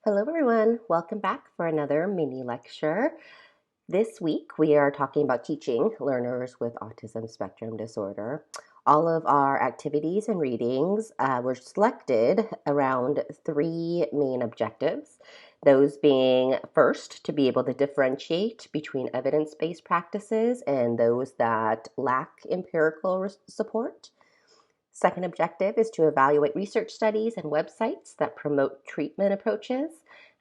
Hello, everyone. Welcome back for another mini lecture. This week, we are talking about teaching learners with autism spectrum disorder. All of our activities and readings were selected around three main objectives. Those being first, to be able to differentiate between evidence-based practices and those that lack empirical support. Second objective is to evaluate research studies and websites that promote treatment approaches.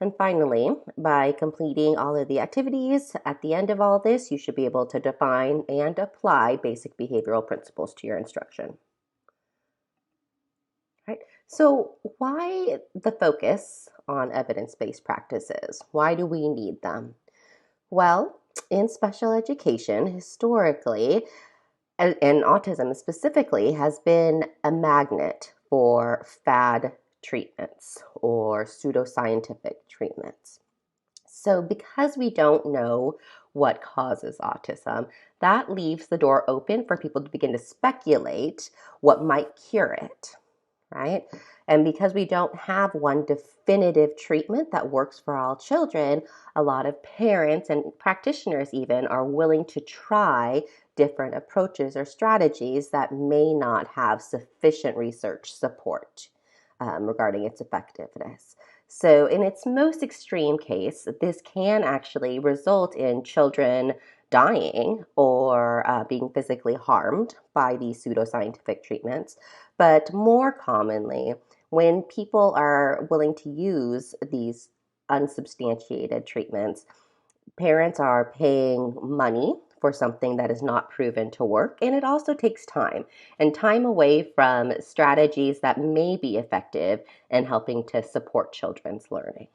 And finally, by completing all of the activities, at the end of all this, you should be able to define and apply basic behavioral principles to your instruction. Right? So why the focus on evidence-based practices? Why do we need them? Well, in special education, historically, and autism specifically has been a magnet for fad treatments or pseudoscientific treatments. So, because we don't know what causes autism, that leaves the door open for people to begin to speculate what might cure it, right? And because we don't have one definitive treatment that works for all children, a lot of parents and practitioners even are willing to try different approaches or strategies that may not have sufficient research support regarding its effectiveness. So, in its most extreme case, this can actually result in children dying or being physically harmed by these pseudoscientific treatments. But more commonly, when people are willing to use these unsubstantiated treatments, parents are paying money for something that is not proven to work, and it also takes time and time away from strategies that may be effective in helping to support children's learning.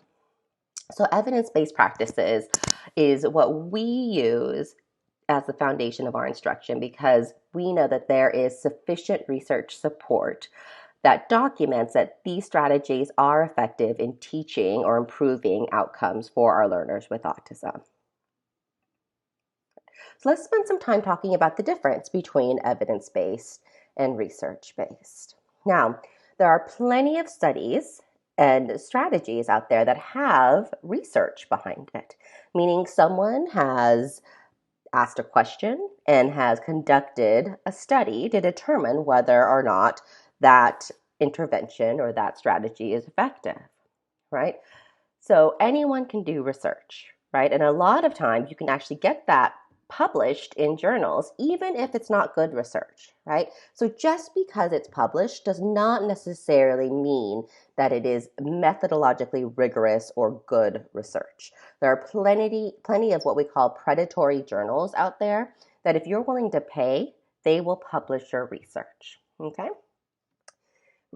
So, evidence based practices is what we use as the foundation of our instruction because we know that there is sufficient research support that documents that these strategies are effective in teaching or improving outcomes for our learners with autism. So let's spend some time talking about the difference between evidence-based and research-based. Now, there are plenty of studies and strategies out there that have research behind it, meaning someone has asked a question and has conducted a study to determine whether or not that intervention or that strategy is effective, right? So anyone can do research, right? And a lot of times you can actually get that published in journals, even if it's not good research, right? So just because it's published does not necessarily mean that it is methodologically rigorous or good research. There are plenty of what we call predatory journals out there that if you're willing to pay, they will publish your research, okay?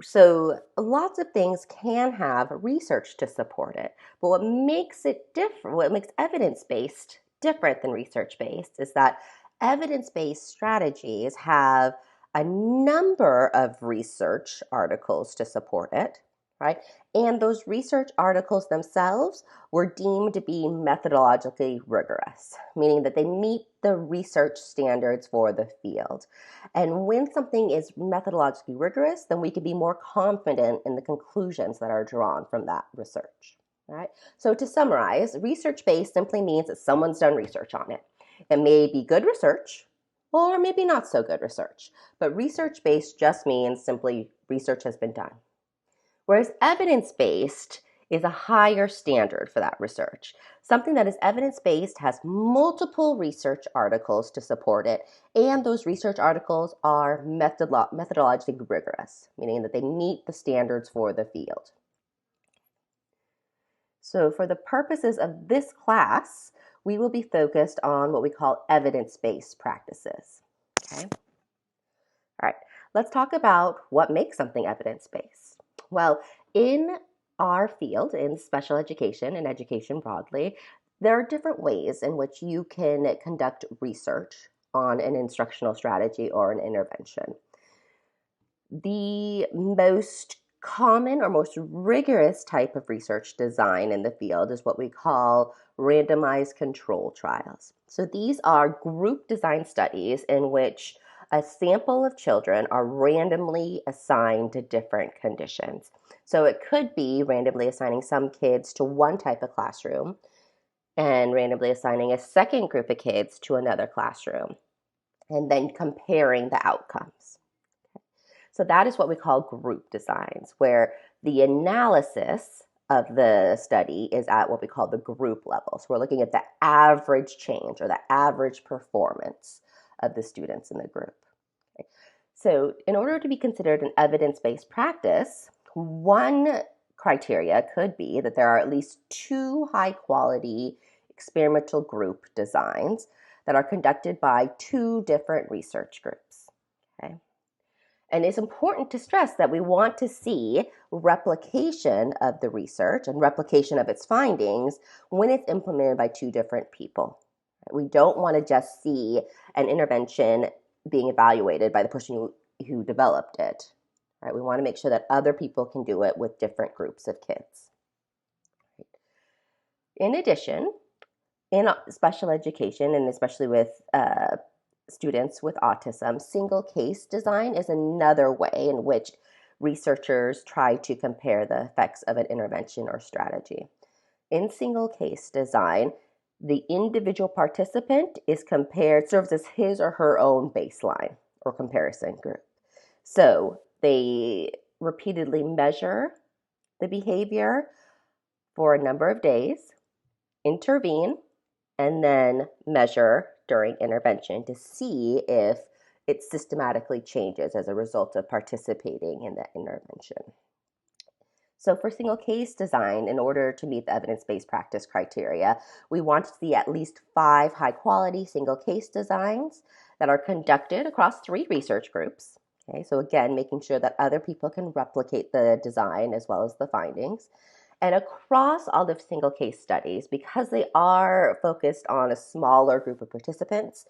So lots of things can have research to support it, but what makes it different, what makes evidence-based different than research-based is that evidence-based strategies have a number of research articles to support it, right? And those research articles themselves were deemed to be methodologically rigorous, meaning that they meet the research standards for the field. And when something is methodologically rigorous, then we can be more confident in the conclusions that are drawn from that research. Right? So to summarize, research-based simply means that someone's done research on it. It may be good research or maybe not so good research, but research-based just means simply research has been done. Whereas evidence-based is a higher standard for that research. Something that is evidence-based has multiple research articles to support it, and those research articles are methodologically rigorous, meaning that they meet the standards for the field. So for the purposes of this class, we will be focused on what we call evidence-based practices. Okay? All right, let's talk about what makes something evidence-based. Well, in our field, in special education and education broadly, there are different ways in which you can conduct research on an instructional strategy or an intervention. The most common or most rigorous type of research design in the field is what we call randomized control trials. So these are group design studies in which a sample of children are randomly assigned to different conditions. So it could be randomly assigning some kids to one type of classroom and randomly assigning a second group of kids to another classroom, and then comparing the outcomes. So that is what we call group designs, where the analysis of the study is at what we call the group level. So we're looking at the average change or the average performance of the students in the group. Okay. So in order to be considered an evidence-based practice, one criteria could be that there are at least 2 high-quality experimental group designs that are conducted by 2 different research groups. Okay. And it's important to stress that we want to see replication of the research and replication of its findings when it's implemented by 2 different people. We don't want to just see an intervention being evaluated by the person who developed it. Right? We want to make sure that other people can do it with different groups of kids. In addition, in special education, and especially with students with autism, single case design is another way in which researchers try to compare the effects of an intervention or strategy. In single case design, the individual participant is compared, serves as his or her own baseline or comparison group. So they repeatedly measure the behavior for a number of days, intervene, and then measure during intervention to see if it systematically changes as a result of participating in the intervention. So for single case design, in order to meet the evidence-based practice criteria, we want to see at least 5 high-quality single case designs that are conducted across 3 research groups. Okay, so again, making sure that other people can replicate the design as well as the findings. And across all the single case studies, because they are focused on a smaller group of participants,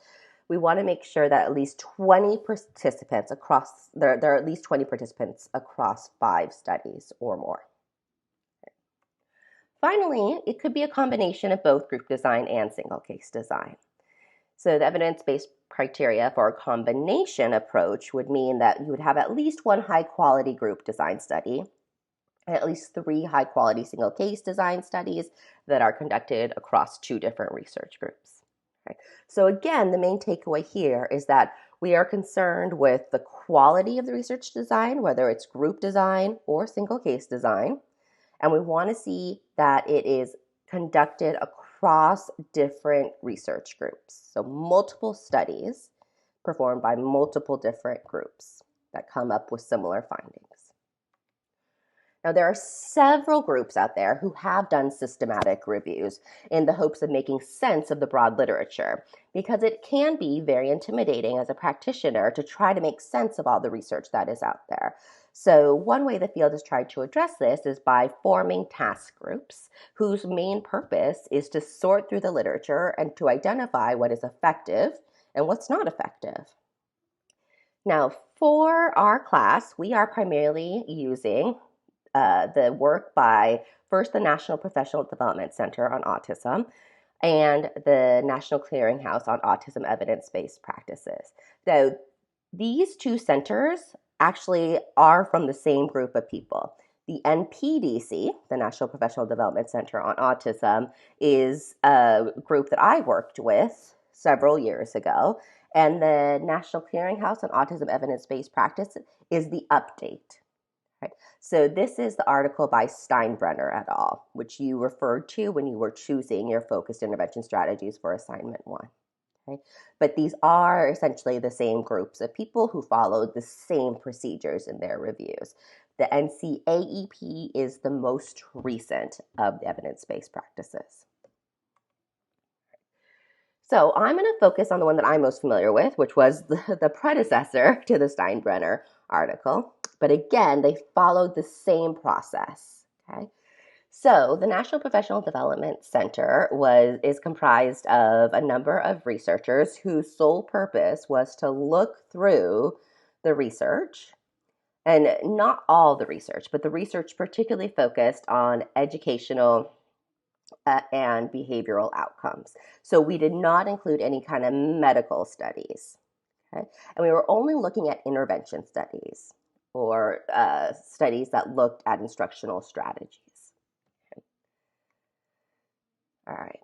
we want to make sure that at least 20 participants across, there are at least 20 participants across 5 studies or more. Finally, it could be a combination of both group design and single case design. So the evidence-based criteria for a combination approach would mean that you would have at least 1 high-quality group design study and at least 3 high-quality single case design studies that are conducted across 2 different research groups. Okay. So again, the main takeaway here is that we are concerned with the quality of the research design, whether it's group design or single case design, and we want to see that it is conducted across different research groups. So multiple studies performed by multiple different groups that come up with similar findings. Now, there are several groups out there who have done systematic reviews in the hopes of making sense of the broad literature, because it can be very intimidating as a practitioner to try to make sense of all the research that is out there. So one way the field has tried to address this is by forming task groups whose main purpose is to sort through the literature and to identify what is effective and what's not effective. Now, for our class, we are primarily using the work by first the National Professional Development Center on Autism and the National Clearinghouse on Autism Evidence-Based Practices. So these 2 centers actually are from the same group of people. The NPDC, the National Professional Development Center on Autism, is a group that I worked with several years ago, and the National Clearinghouse on Autism Evidence-Based Practice is the update. Right. So this is the article by Steinbrenner et al., which you referred to when you were choosing your focused intervention strategies for assignment 1. Okay. But these are essentially the same groups of people who followed the same procedures in their reviews. The NCAEP is the most recent of the evidence-based practices. So I'm going to focus on the one that I'm most familiar with, which was the predecessor to the Steinbrenner article. But again, they followed the same process. Okay? So the National Professional Development Center is comprised of a number of researchers whose sole purpose was to look through the research, and not all the research, but the research particularly focused on educational and behavioral outcomes. So we did not include any kind of medical studies. Okay? And we were only looking at intervention studies. or studies that looked at instructional strategies. Okay. All right,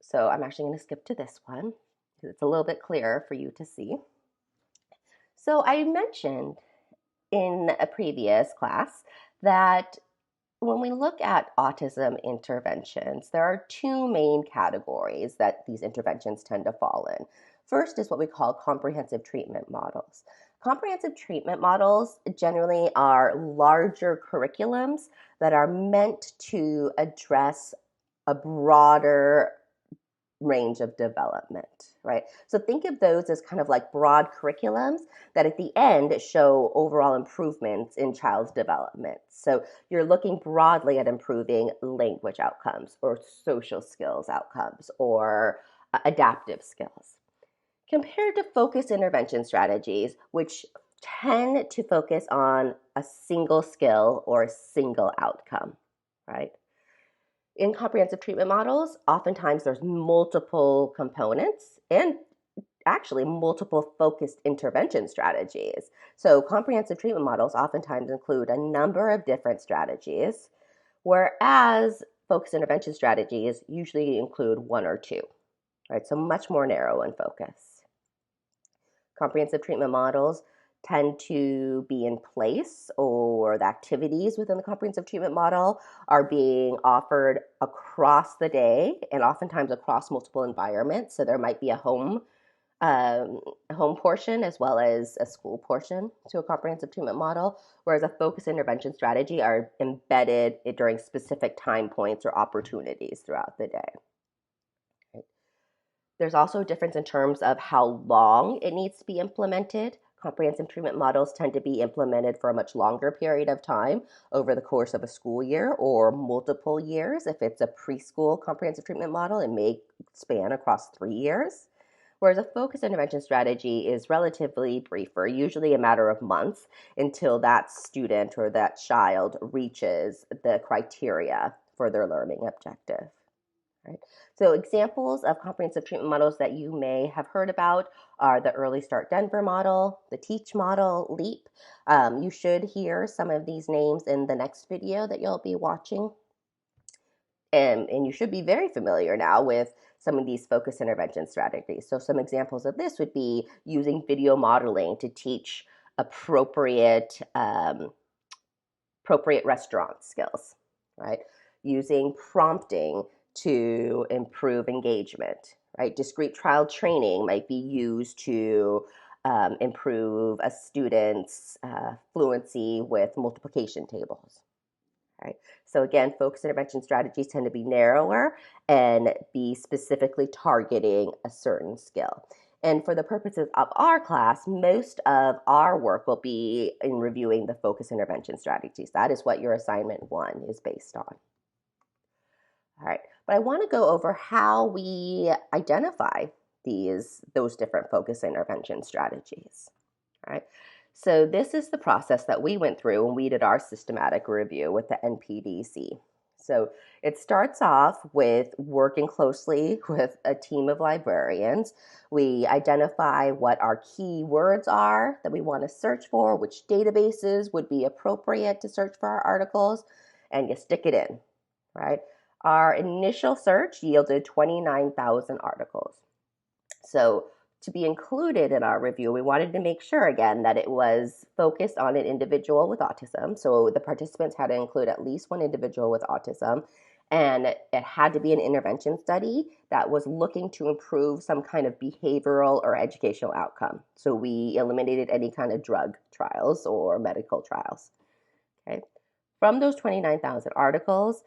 so I'm actually going to skip to this one because it's a little bit clearer for you to see. So I mentioned in a previous class that when we look at autism interventions, there are two main categories that these interventions tend to fall in. First is what we call comprehensive treatment models. Comprehensive treatment models generally are larger curriculums that are meant to address a broader range of development, right? So think of those as kind of like broad curriculums that at the end show overall improvements in child's development. So you're looking broadly at improving language outcomes or social skills outcomes or adaptive skills. Compared to focused intervention strategies, which tend to focus on a single skill or a single outcome, right? In comprehensive treatment models, oftentimes there's multiple components and actually multiple focused intervention strategies. So comprehensive treatment models oftentimes include a number of different strategies, whereas focused intervention strategies usually include one or two, right? So much more narrow in focus. Comprehensive treatment models tend to be in place, or the activities within the comprehensive treatment model are being offered across the day and oftentimes across multiple environments. So there might be a home portion as well as a school portion to a comprehensive treatment model, whereas a focused intervention strategy are embedded during specific time points or opportunities throughout the day. There's also a difference in terms of how long it needs to be implemented. Comprehensive treatment models tend to be implemented for a much longer period of time over the course of a school year or multiple years. If it's a preschool comprehensive treatment model, it may span across 3 years. Whereas a focused intervention strategy is relatively briefer, usually a matter of months, until that student or that child reaches the criteria for their learning objective. Right? So examples of comprehensive treatment models that you may have heard about are the Early Start Denver model, the TEACH model, LEAP. You should hear some of these names in the next video that you'll be watching. And you should be very familiar now with some of these focus intervention strategies. So some examples of this would be using video modeling to teach appropriate restaurant skills, right? Using prompting to improve engagement, right? Discrete trial training might be used to improve a student's fluency with multiplication tables, right? So again, focused intervention strategies tend to be narrower and be specifically targeting a certain skill. And for the purposes of our class, most of our work will be in reviewing the focus intervention strategies. That is what your assignment 1 is based on. All right, but I want to go over how we identify those different focus intervention strategies. All right, so this is the process that we went through when we did our systematic review with the NPDC. So it starts off with working closely with a team of librarians. We identify what our key words are that we want to search for, which databases would be appropriate to search for our articles, and you stick it in, right? Our initial search yielded 29,000 articles. So to be included in our review, we wanted to make sure, again, that it was focused on an individual with autism. So the participants had to include at least one individual with autism, and it had to be an intervention study that was looking to improve some kind of behavioral or educational outcome. So we eliminated any kind of drug trials or medical trials. Okay. From those 29,000 articles,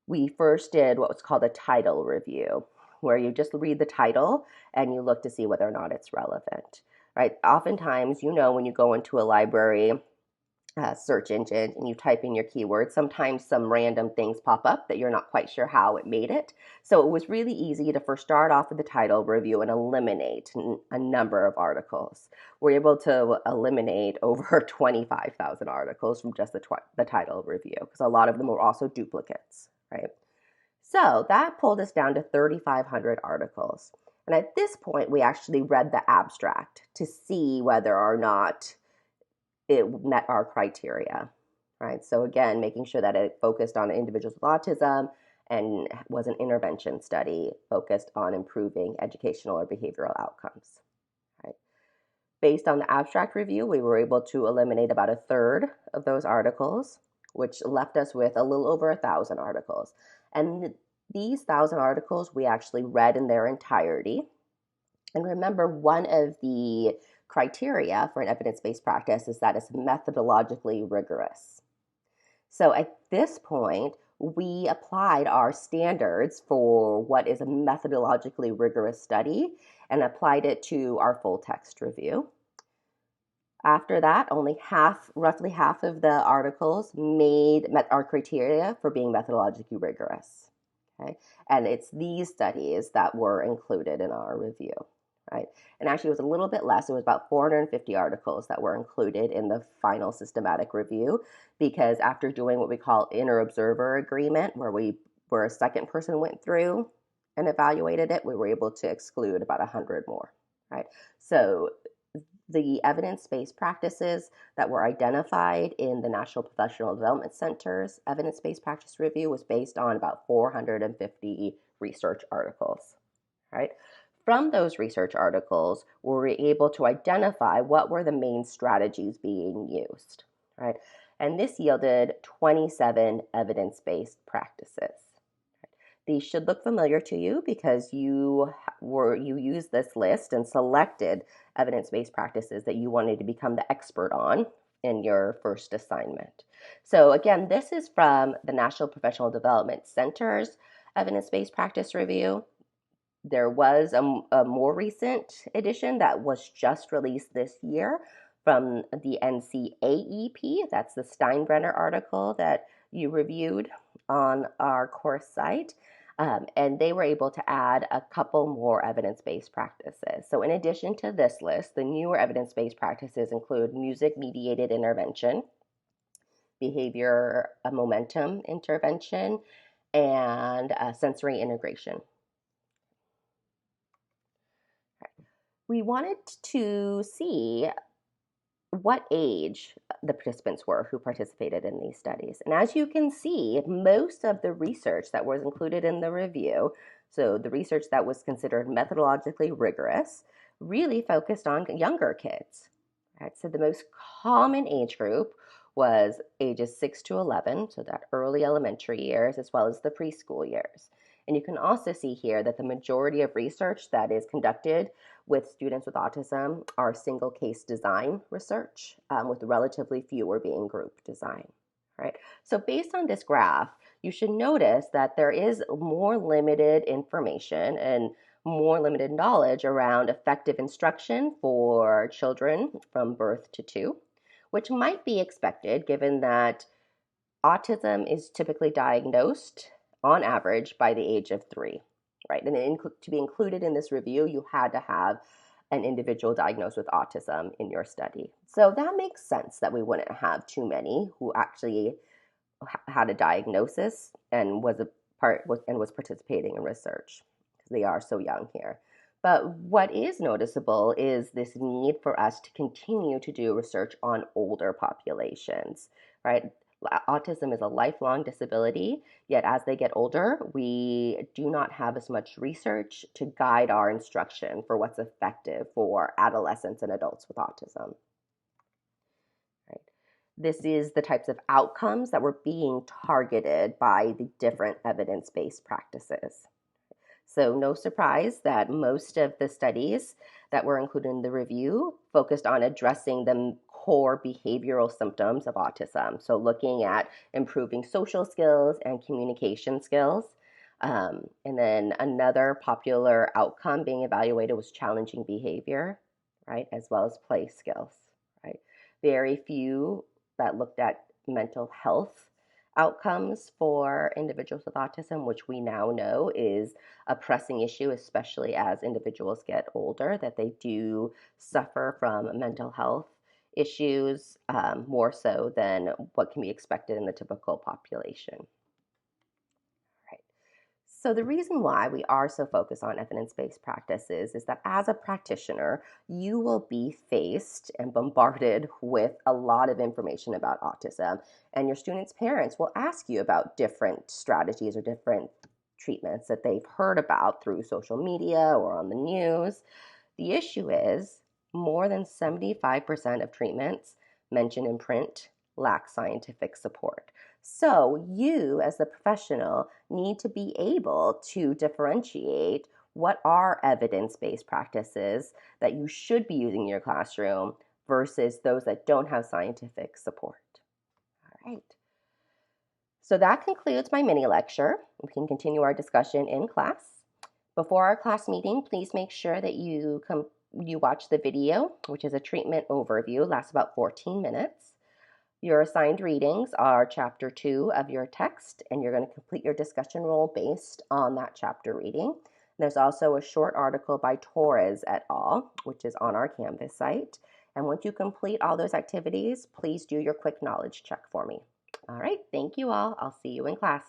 we first did what was called a title review, where you just read the title and you look to see whether or not it's relevant, right? Oftentimes, when you go into a library search engine and you type in your keywords, sometimes some random things pop up that you're not quite sure how it made it. So it was really easy to first start off with the title review and eliminate a number of articles. We're able to eliminate over 25,000 articles from just the title review, because a lot of them were also duplicates, right? So that pulled us down to 3,500 articles. And at this point, we actually read the abstract to see whether or not it met our criteria, right? So again, making sure that it focused on individuals with autism and was an intervention study focused on improving educational or behavioral outcomes, right? Based on the abstract review, we were able to eliminate about a third of those articles, which left us with a little over 1,000 articles. And these 1,000 articles we actually read in their entirety. And remember, one of the criteria for an evidence-based practice is that it's methodologically rigorous. So at this point, we applied our standards for what is a methodologically rigorous study and applied it to our full text review. After that, roughly half of the articles met our criteria for being methodologically rigorous. Okay, and it's these studies that were included in our review, right? And actually, it was a little bit less. It was about 450 articles that were included in the final systematic review, because after doing what we call inter-observer agreement, where a second person went through and evaluated it, we were able to exclude about 100 more, right? So the evidence-based practices that were identified in the National Professional Development Center's evidence-based practice review was based on about 450 research articles, right? From those research articles, we were able to identify what were the main strategies being used, right? And this yielded 27 evidence-based practices. These should look familiar to you because you used this list and selected evidence-based practices that you wanted to become the expert on in your first assignment. So again, this is from the National Professional Development Center's evidence-based practice review. There was a more recent edition that was just released this year from the NCAEP. That's the Steinbrenner article that you reviewed on our course site. And they were able to add a couple more evidence-based practices. So in addition to this list, the newer evidence-based practices include music-mediated intervention, behavior momentum intervention, and sensory integration. We wanted to see what age the participants were who participated in these studies. And as you can see, most of the research that was included in the review, so the research that was considered methodologically rigorous, really focused on younger kids. Right? So the most common age group was ages 6 to 11, so that early elementary years, as well as the preschool years. And you can also see here that the majority of research that is conducted with students with autism are single case design research, with relatively fewer being group design, right? So based on this graph, you should notice that there is more limited information and more limited knowledge around effective instruction for children from birth to 2, which might be expected given that autism is typically diagnosed on average by the age of 3, right? And to be included in this review, you had to have an individual diagnosed with autism in your study. So that makes sense that we wouldn't have too many who actually had a diagnosis and was participating in research, because they are so young here. But what is noticeable is this need for us to continue to do research on older populations, right? Autism is a lifelong disability, yet as they get older, we do not have as much research to guide our instruction for what's effective for adolescents and adults with autism. Right? This is the types of outcomes that were being targeted by the different evidence-based practices. So no surprise that most of the studies that were included in the review focused on addressing the core behavioral symptoms of autism. So looking at improving social skills and communication skills. And then another popular outcome being evaluated was challenging behavior, right, as well as play skills, right? Very few that looked at mental health outcomes for individuals with autism, which we now know is a pressing issue, especially as individuals get older, that they do suffer from mental health issues more so than what can be expected in the typical population. Right. So, the reason why we are so focused on evidence based practices is that as a practitioner, you will be faced and bombarded with a lot of information about autism, and your students' parents will ask you about different strategies or different treatments that they've heard about through social media or on the news. The issue is more than 75% of treatments mentioned in print lack scientific support. So, you as the professional need to be able to differentiate what are evidence based practices that you should be using in your classroom versus those that don't have scientific support. All right. So, that concludes my mini lecture. We can continue our discussion in class. Before our class meeting, please make sure that you watch the video, which is a treatment overview, lasts about 14 minutes. Your assigned readings are chapter 2 of your text, and you're going to complete your discussion role based on that chapter reading. There's also a short article by Torres et al., which is on our Canvas site. And once you complete all those activities, please do your quick knowledge check for me. All right, thank you all. I'll see you in class.